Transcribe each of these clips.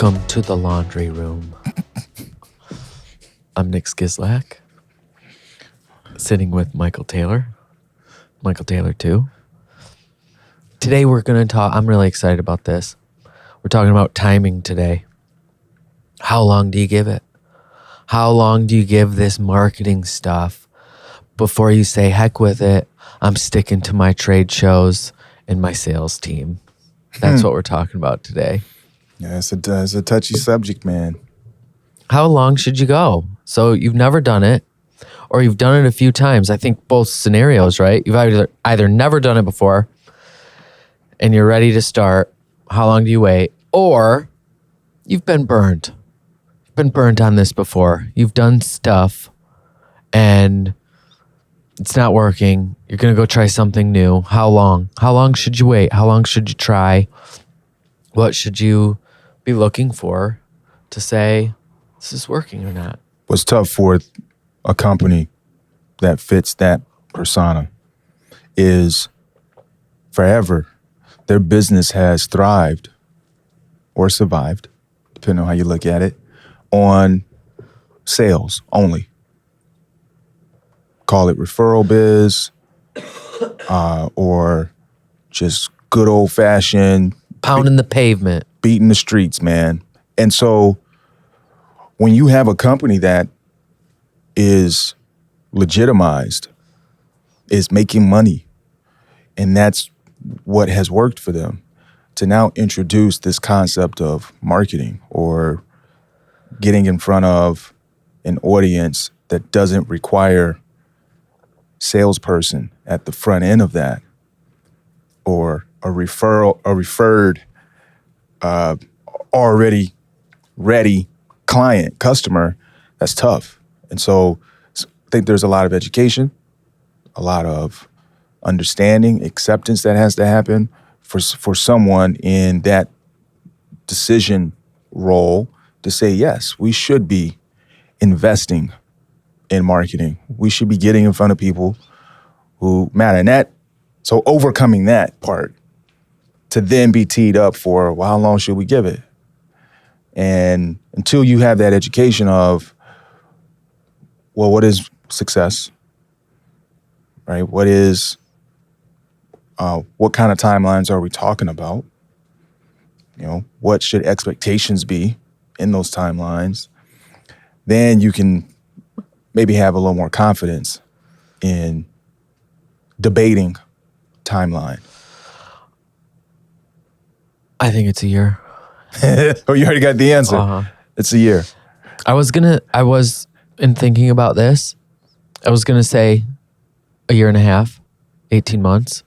Welcome to the laundry room. I'm Nick Skislak, sitting with Michael Taylor. Michael Taylor, too. Today we're going to talk, I'm really excited about this. We're talking about timing today. How long do you give it? How long do you give this marketing stuff before you say, heck with it, I'm sticking to my trade shows and my sales team? That's what we're talking about today. Yeah, it's a touchy subject, man. How long should you go? So you've never done it, or you've done it a few times. I think both scenarios, right? You've either never done it before and you're ready to start. How long do you wait? Or you've been burned. You've been burned on this before. You've done stuff and it's not working. You're going to go try something new. How long? How long should you wait? How long should you try? What should you be looking for to say this is working or not? What's tough for a company that fits that persona is forever their business has thrived or survived, depending on how you look at it, on sales only. Call it referral biz or just good old-fashioned Pounding the pavement. Beating the streets, man. And so when you have a company that is legitimized, is making money, and that's what has worked for them, to now introduce this concept of marketing or getting in front of an audience that doesn't require salesperson at the front end of that, or a referred, already ready client, customer, that's tough. And so I think there's a lot of education, a lot of understanding, acceptance that has to happen for someone in that decision role to say, yes, we should be investing in marketing. We should be getting in front of people who matter. So overcoming that part to then be teed up for, well, how long should we give it? And until you have that education of, well, what is success, right? What kind of timelines are we talking about? You know, what should expectations be in those timelines? Then you can maybe have a little more confidence in debating timeline. I think it's a year. Oh, you already got the answer. Uh-huh. It's a year. In thinking about this, I was going to say a year and a half, 18 months.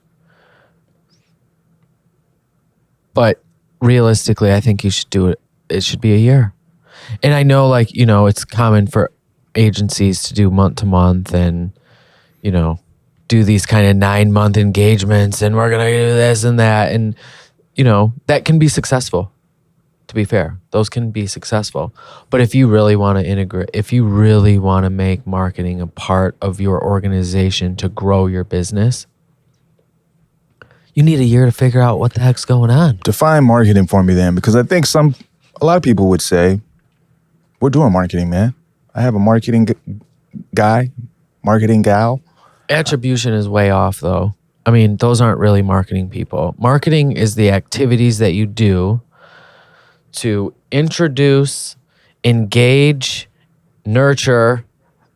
But realistically, I think you should do it. It should be a year. And I know, it's common for agencies to do month to month and, do these kind of 9-month engagements and we're going to do this and that. And, that can be successful, to be fair. Those can be successful. But if you really want to integrate, if you really want to make marketing a part of your organization to grow your business, you need a year to figure out what the heck's going on. Define marketing for me then, because I think a lot of people would say, we're doing marketing, man. I have a marketing guy, marketing gal. Attribution is way off, though. I mean, those aren't really marketing people. Marketing is the activities that you do to introduce, engage, nurture,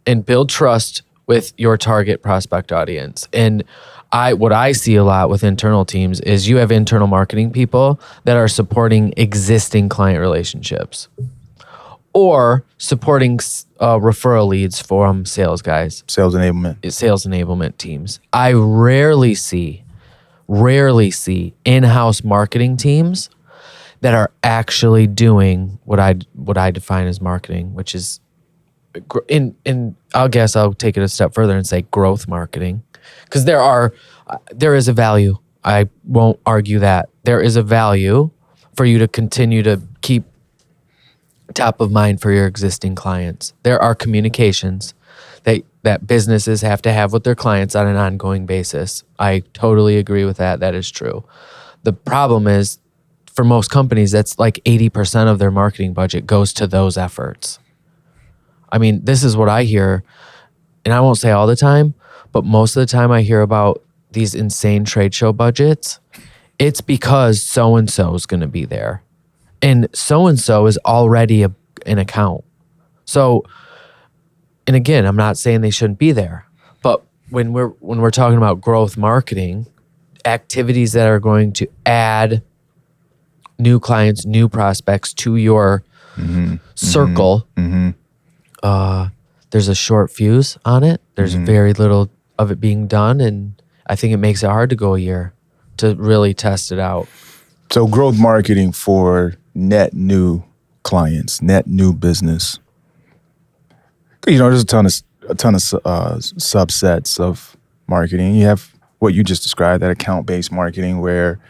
and build trust with your target prospect audience. And what I see a lot with internal teams is you have internal marketing people that are supporting existing client relationships or supporting referral leads from sales guys. Sales enablement teams. I rarely see in-house marketing teams that are actually doing what I define as marketing, which is, I'll take it a step further and say growth marketing. Because there is a value. I won't argue that. There is a value for you to continue to keep top of mind for your existing clients. There are communications that businesses have to have with their clients on an ongoing basis. I totally agree with that. That is true. The problem is for most companies, that's like 80% of their marketing budget goes to those efforts. I mean, this is what I hear, and I won't say all the time, but most of the time I hear about these insane trade show budgets. It's because so-and-so is going to be there. And so-and-so is already an account. So, and again, I'm not saying they shouldn't be there, but when we're talking about growth marketing, activities that are going to add new clients, new prospects to your circle, there's a short fuse on it. There's very little of it being done, and I think it makes it hard to go a year to really test it out. So growth marketing for net new clients, net new business. There's a ton of subsets of marketing. You have what you just described, that account-based marketing, where,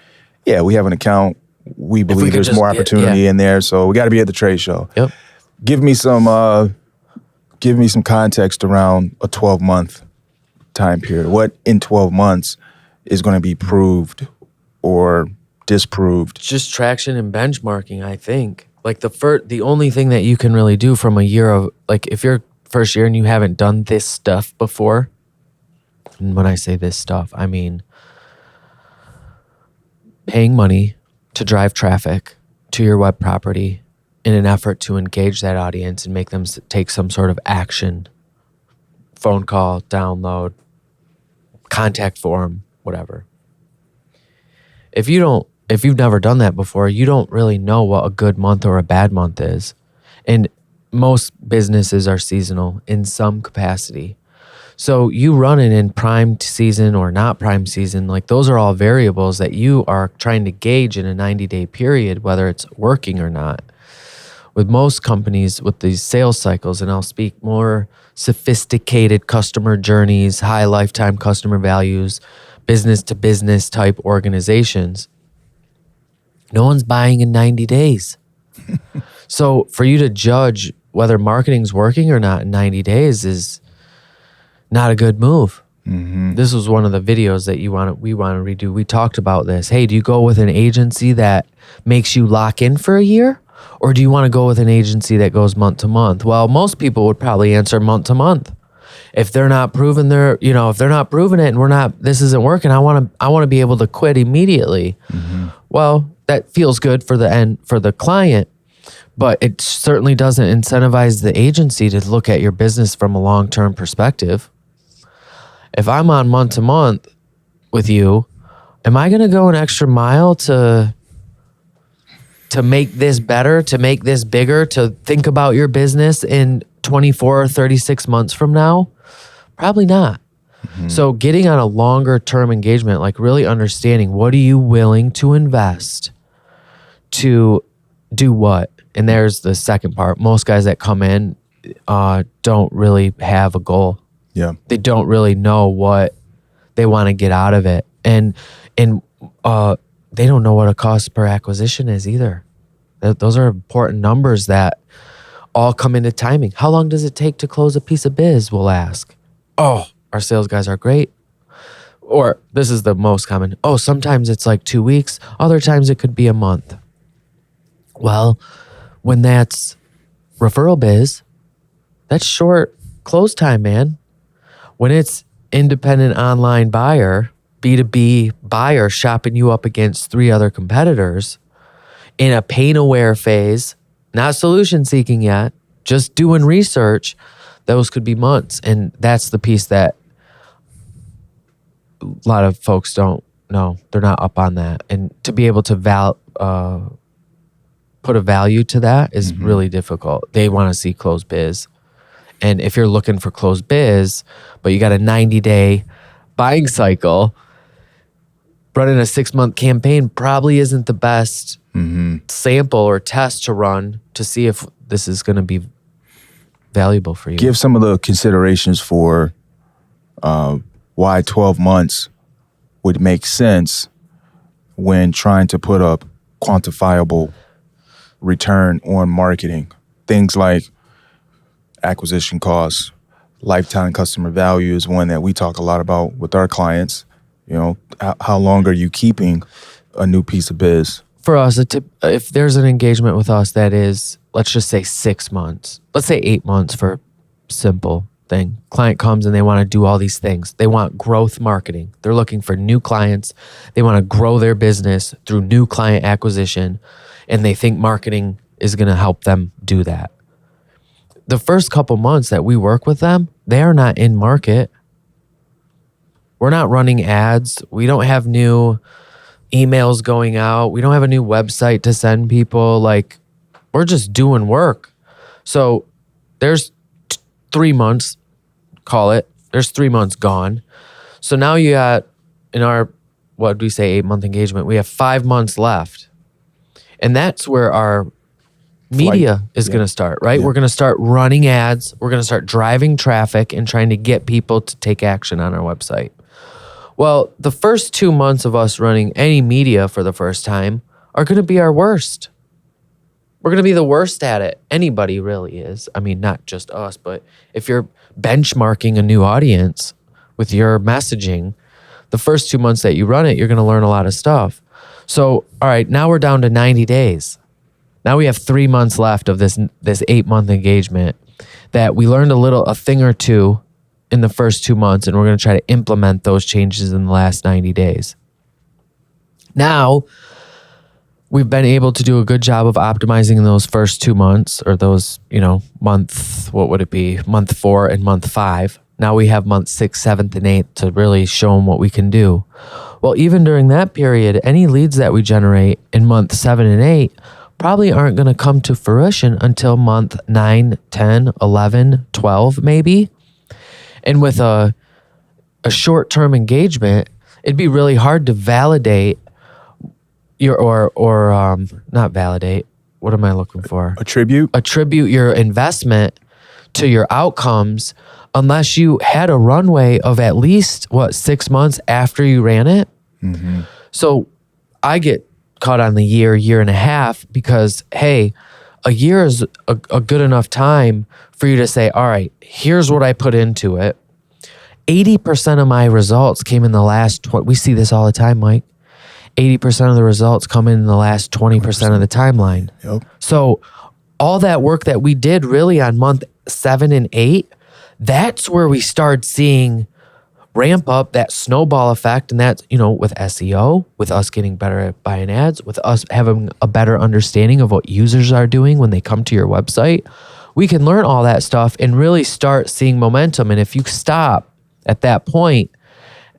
we have an account. We believe there's more opportunity in there, so we got to be at the trade show. Yep. Give me some context around a 12-month time period. What in 12 months is going to be proved or disproved? Just traction and benchmarking, I think. Like the only thing that you can really do from a year of, like, if you're first year and you haven't done this stuff before, and when I say this stuff, I mean paying money to drive traffic to your web property in an effort to engage that audience and make them take some sort of action, phone call, download, contact form, whatever. If you've never done that before, you don't really know what a good month or a bad month is. And most businesses are seasonal in some capacity. So you run it in prime season or not prime season, like those are all variables that you are trying to gauge in a 90-day period, whether it's working or not. With most companies with these sales cycles, and I'll speak more sophisticated customer journeys, high lifetime customer values, business to business type organizations, no one's buying in 90 days. So for you to judge whether marketing's working or not in 90 days is not a good move. This was one of the videos that we want to redo. We talked about this. Hey, do you go with an agency that makes you lock in for a year? Or do you want to go with an agency that goes month to month? Well, most people would probably answer month to month. If they're not proving if they're not proving it and this isn't working, I want to be able to quit immediately. Well, that feels good for the client, but it certainly doesn't incentivize the agency to look at your business from a long-term perspective. If I'm on month to month with you, am I going to go an extra mile to make this better, to make this bigger, to think about your business in 24 or 36 months from now? Probably not. So getting on a longer term engagement, like really understanding what are you willing to invest to do what? And there's the second part. Most guys that come in don't really have a goal. Yeah. They don't really know what they want to get out of it. And they don't know what a cost per acquisition is either. Those are important numbers that all come into timing. How long does it take to close a piece of biz? We'll ask. Oh, our sales guys are great. Or this is the most common. Oh, sometimes it's like 2 weeks. Other times it could be a month. Well, when that's referral biz, that's short close time, man. When it's independent online buyer, B2B buyer shopping you up against 3 other competitors in a pain-aware phase, not solution seeking yet, just doing research, those could be months. And that's the piece that a lot of folks don't know. They're not up on that. And to be able to put a value to that is really difficult. They want to see closed biz. And if you're looking for closed biz, but you got a 90-day buying cycle, running a 6-month campaign probably isn't the best sample or test to run to see if this is going to be valuable for you. Give some of the considerations for why 12 months would make sense when trying to put up quantifiable return on marketing. Things like acquisition costs, lifetime customer value is one that we talk a lot about with our clients. How long are you keeping a new piece of biz? for us, if there's an engagement with us that is, let's just say 6 months, let's say 8 months for simple thing. Client comes and they want to do all these things. They want growth marketing. They're looking for new clients. They want to grow their business through new client acquisition, and they think marketing is going to help them do that. The first couple months that we work with them, they are not in market. We're not running ads. We don't have new emails going out. We don't have a new website to send people. Like, we're just doing work. So there's 3 months, call it. There's 3 months gone. So now you got, in our, what do we say, 8-month engagement, we have 5 months left. And that's where our media is going to start, right? We're going to start running ads. We're going to start driving traffic and trying to get people to take action on our website. Well, the first 2 months of us running any media for the first time are going to be our worst. We're going to be the worst at it. Anybody really is. I mean, not just us, but if you're benchmarking a new audience with your messaging, the first 2 months that you run it, you're going to learn a lot of stuff. So, all right, now we're down to 90 days. Now we have 3 months left of this 8-month engagement that we learned a thing or two in the first 2 months, and we're going to try to implement those changes in the last 90 days. Now, we've been able to do a good job of optimizing in those first 2 months, or those, month 4 and month 5. Now we have month 6, 7th, and 8th to really show them what we can do. Well, even during that period, any leads that we generate in month 7 and 8 probably aren't going to come to fruition until month 9, 10, 11, 12 maybe. And with a short-term engagement, it'd be really hard to validate not validate. What am I looking for? Attribute your investment to your outcomes unless you had a runway of at least 6 months after you ran it. Mm-hmm. So I get caught on the year and a half because, hey, a year is a good enough time for you to say, all right, here's what I put into it. 80% of my results came in the last, we see this all the time, Mike. 80% of the results come in the last 20% of the timeline. Yep. So all that work that we did really on month 7 and 8, that's where we start seeing ramp up that snowball effect. And that's, with SEO, with us getting better at buying ads, with us having a better understanding of what users are doing when they come to your website, we can learn all that stuff and really start seeing momentum. And if you stop at that point,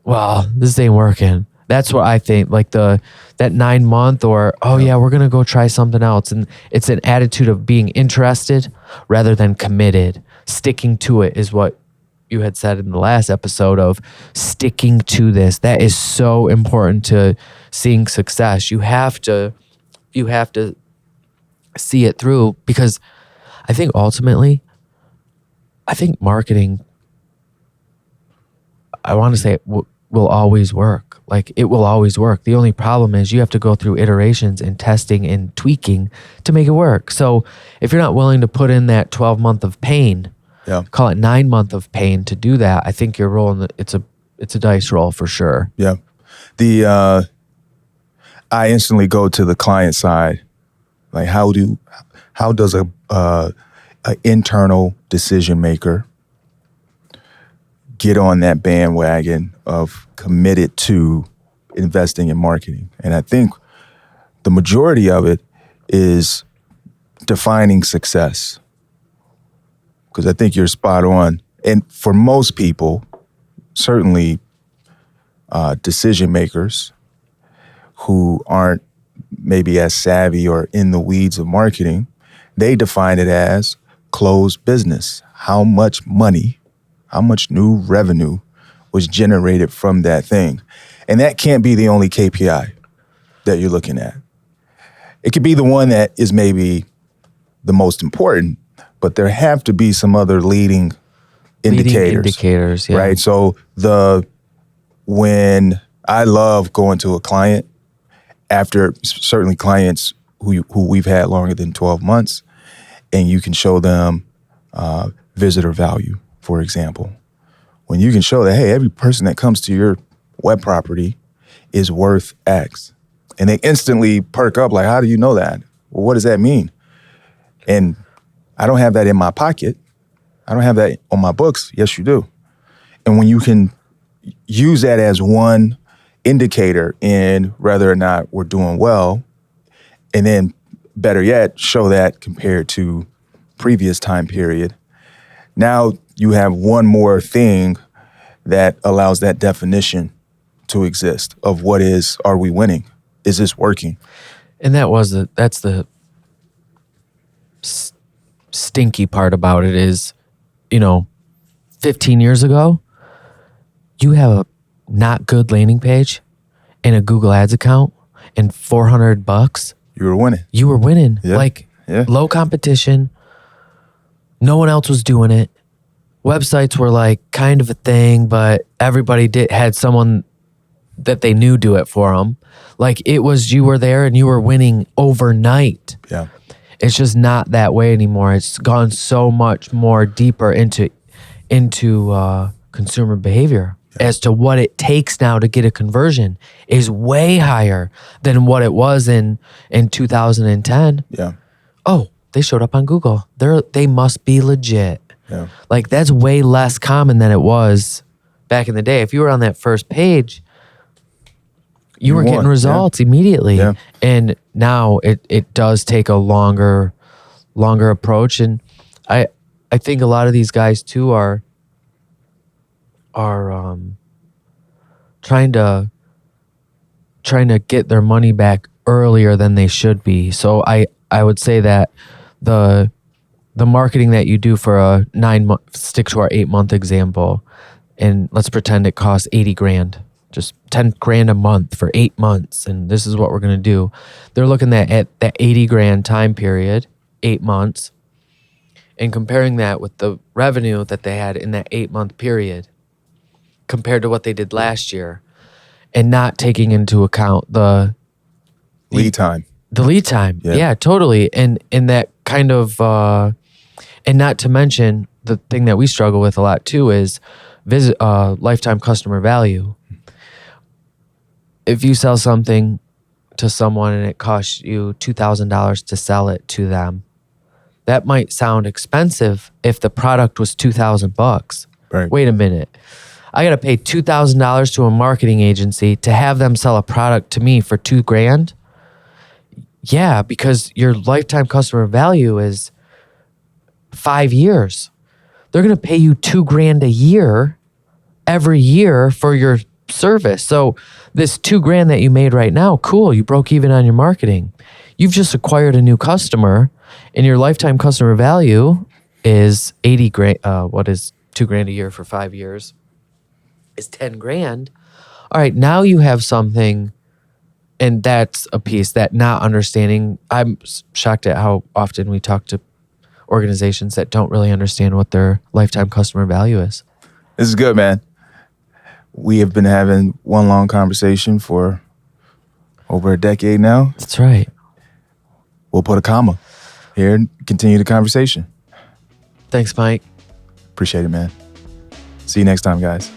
well, this ain't working. That's what I think, like that 9 month or, we're going to go try something else. And it's an attitude of being interested rather than committed. Sticking to it is what you had said in the last episode of sticking to this. That is so important to seeing success. You have to see it through, because I think ultimately, marketing, I want to say it will always work. Like, it will always work. The only problem is you have to go through iterations and testing and tweaking to make it work. So if you're not willing to put in that 12 month of pain, call it 9 month of pain to do that, I think you're rolling. It's a dice roll for sure. Yeah. I instantly go to the client side. Like, how does a internal decision maker get on that bandwagon of committed to investing in marketing? And I think the majority of it is defining success. Because I think you're spot on. And for most people, certainly decision makers who aren't maybe as savvy or in the weeds of marketing, they define it as closed business. How much money, how much new revenue was generated from that thing? And that can't be the only KPI that you're looking at. It could be the one that is maybe the most important, but there have to be some other leading indicators, right? So when I love going to a client, after certainly clients who we've had longer than 12 months, and you can show them visitor value, for example. When you can show that, hey, every person that comes to your web property is worth X, And they instantly perk up like, how do you know that? Well, what does that mean? And I don't have that in my pocket. I don't have that on my books. Yes, you do. And when you can use that as one indicator in whether or not we're doing well, and then better yet, show that compared to previous time period, now you have one more thing that allows that definition to exist of what is, are we winning? Is this working? And that's the stinky part about it is, 15 years ago, you have a not good landing page and a Google Ads account and $400. You were winning. You were winning. Yeah. Low competition. No one else was doing it. Websites were like kind of a thing, but everybody had someone that they knew do it for them. Like it was, you were there and you were winning overnight. Yeah. It's just not that way anymore. It's gone so much more deeper into consumer behavior as to what it takes now to get a conversion is way higher than what it was in 2010. Yeah. Oh, they showed up on Google. They must be legit. Yeah. Like that's way less common than it was back in the day. If you were on that first page, you were getting results immediately. Yeah. And now it does take a longer approach. And I think a lot of these guys too are trying to get their money back earlier than they should be. So I would say that the marketing that you do for a 9 month, stick to our 8 month example, and let's pretend it costs $80,000, just $10,000 a month for 8 months, and this is what we're gonna do. They're looking at that $80,000 time period, 8 months, and comparing that with the revenue that they had in that 8 month period compared to what they did last year, and not taking into account the Lead time. The lead time. Yeah. Yeah, totally. And that kind of, and not to mention the thing that we struggle with a lot too is lifetime customer value. If you sell something to someone and it costs you $2,000 to sell it to them, that might sound expensive if the product was $2,000. Right. Wait a minute. I got to pay $2,000 to a marketing agency to have them sell a product to me for $2,000. Yeah, because your lifetime customer value is 5 years. They're going to pay you $2,000 a year every year for your service. So this $2,000 that you made right now, cool, you broke even on your marketing. You've just acquired a new customer and your lifetime customer value is $80,000. What is $2,000 a year for 5 years? Is $10,000. All right, now you have something. And that's a piece that not understanding. I'm shocked at how often we talk to organizations that don't really understand what their lifetime customer value is. This is good, man. We have been having one long conversation for over a decade now. That's right. We'll put a comma here and continue the conversation. Thanks, Mike. Appreciate it, man. See you next time, guys.